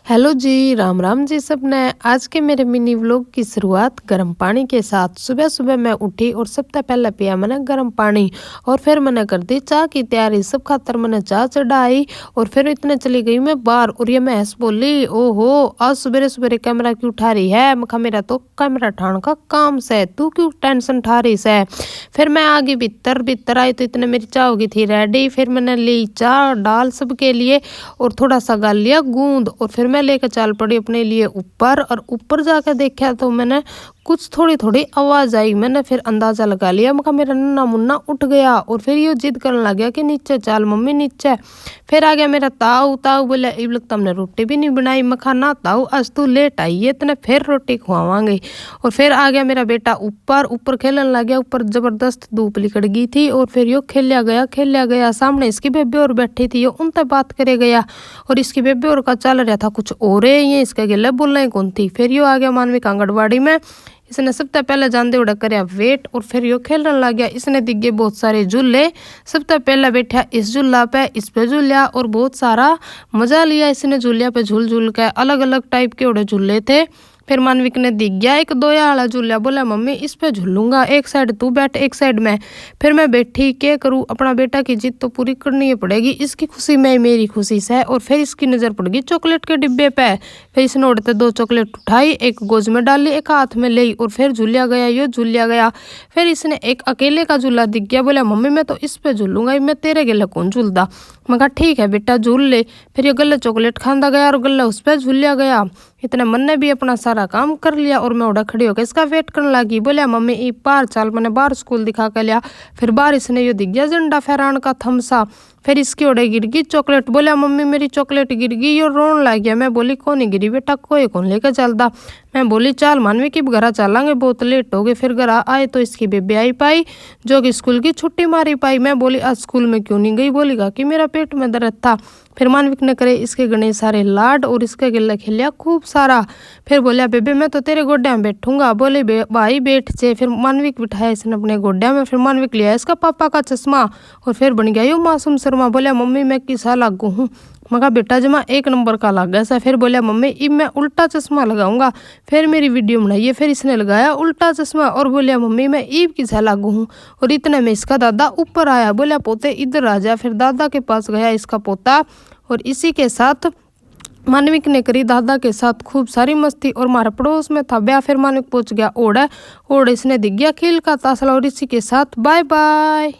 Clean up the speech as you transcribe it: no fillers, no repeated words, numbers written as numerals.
Hello जी, राम राम जी सबने। आज के मेरे मिनी व्लॉग की शुरुआत गर्म पानी के साथ। सुबह सुबह मैं उठी और सबसे पहले पिया मैंने गर्म पानी और फिर मैंने कर दी चाय की तैयारी। सब खातर मैंने चाय चढ़ाई और फिर इतने चली गई मैं बाहर और ये मैं बोली, ओहो आज सवेरे सवेरे कैमरा क्यों उठा रही है। मैं कहा मेरा तो कैमरा उठाने का काम से, तू क्यों टेंशन उठा रही से। फिर मैं आगे भीतर आई तो इतने मेरी चाय होगी थी रेडी। फिर मैंने ली चाय डाल सबके लिए और थोड़ा सा गाल लिया गूंद और फिर मैं लेकर चल पड़ी अपने लिए ऊपर। और ऊपर जाकर देखा तो मैंने कुछ थोड़ी थोड़ी आवाज आई। मैंने फिर अंदाजा लगा लिया, मैं मेरा नन्ना मुन्ना उठ गया और फिर ये जिद करने लग गया कि नीचे चल मम्मी नीचे। फिर आ गया मेरा ताऊ। ताऊ बोले इब लगता हमने रोटी भी नहीं बनाई। मैं कहा ना ताऊ आज तू लेट आई है इतने फिर रोटी खुआवांगे। और फिर आ गया मेरा बेटा ऊपर खेलने लग गया। ऊपर जबरदस्त धूप निकल गई थी और फिर यो खेलिया गया। सामने इसकी बेबे और बैठी थी, उनसे बात करे गया और इसकी बेबे और का चल रहा था कुछ और ये इसके गिले बोल रही कौन थी। फिर यो आ गया मानविक आंगनबाड़ी में। इसने सबसे पहले जानते उड़ा कर वेट और फिर यो खेलने लग गया। इसने दिखे बहुत सारे झूले। सबसे पहले बैठा इस झूला पे, इस पे झूलिया और बहुत सारा मजा लिया इसने झूलिया पे। झूल के अलग अलग टाइप के उड़े झूले थे। फिर मानविक ने दिख गया एक दोया वाला झूला, बोला मम्मी इस पे झूलूंगा, एक साइड तू बैठ एक साइड में। फिर मैं बैठी, क्या करूँ अपना बेटा की जिद तो पूरी करनी ही पड़ेगी। इसकी खुशी में मेरी खुशी से। और फिर इसकी नजर पड़ गई चॉकलेट के डिब्बे पे। फिर इसने उड़ते 2 चॉकलेट उठाई, एक गोज में डाली एक हाथ में ली और फिर झूलिया गया। फिर इसने एक अकेले का झूला दिख गया, बोला मम्मी मैं तो इस पे झूलूंगा, मैं तेरे गले कौन झूलदा। मैं कहा ठीक है बेटा झूल ले। फिर ये गले चॉकलेट खांदा गया और गला उस पर झूलिया गया। इतने मन ने भी अपना सारा काम कर लिया और मैं उड़ा खड़ी होकर इसका वेट करने लगी। बोलिया मम्मी ई बाहर चल, मैंने बाहर स्कूल दिखा कर लिया। फिर बाहर इसने यो दिख गया झंडा फहरान का थमसा। फिर इसकी ओड़े गिर गई चॉकलेट। बोलिया मम्मी मेरी चॉकलेट गिर गई। यो रोन लग गया। मैं बोली कौन ही गिरी बेटा, कोई कौन लेकर चलता। मैं बोली चल मानवी की घर चलांगे, बहुत लेट हो गए। फिर घर आए तो इसकी बेबे आई पाई जो कि स्कूल की छुट्टी मारी पाई। मैं बोली आज स्कूल में क्यों नहीं गई। बोलेगा कि मेरा पेट में दर्द था। फिर मानविक ने करे इसके गणेश सारे लाड और इसके गिल्ला खेलिया खूब सारा। फिर बोलिया बेबे मैं तो तेरे गोड्या में बैठूंगा। बोले भाई बैठ से। फिर मानविक बिठाया इसने अपने गोड्या में। फिर मानविक लिया इसका पापा का चश्मा और फिर बन गया यो मासूम शर्मा। बोलिया मम्मी मैं किसा लागू हूँ। मगर बेटा जमा 1 नंबर का लग गया सा। फिर बोलिया मम्मी इब मैं उल्टा चश्मा लगाऊंगा। फिर मेरी वीडियो बनाइए। फिर इसने लगाया उल्टा चश्मा और बोलिया मम्मी मैं ईब किसा लागू हूँ। और इतने में इसका दादा ऊपर आया, बोलिया पोते इधर आ जा। फिर दादा के पास गया इसका पोता और इसी के साथ मानविक ने करी दादा के साथ खूब सारी मस्ती। और हमारे पड़ोस में था ब्याह। फिर मानविक पहुंच गया ओढ़ इसने दिख गया खेल का तासला और इसी के साथ बाय बाय।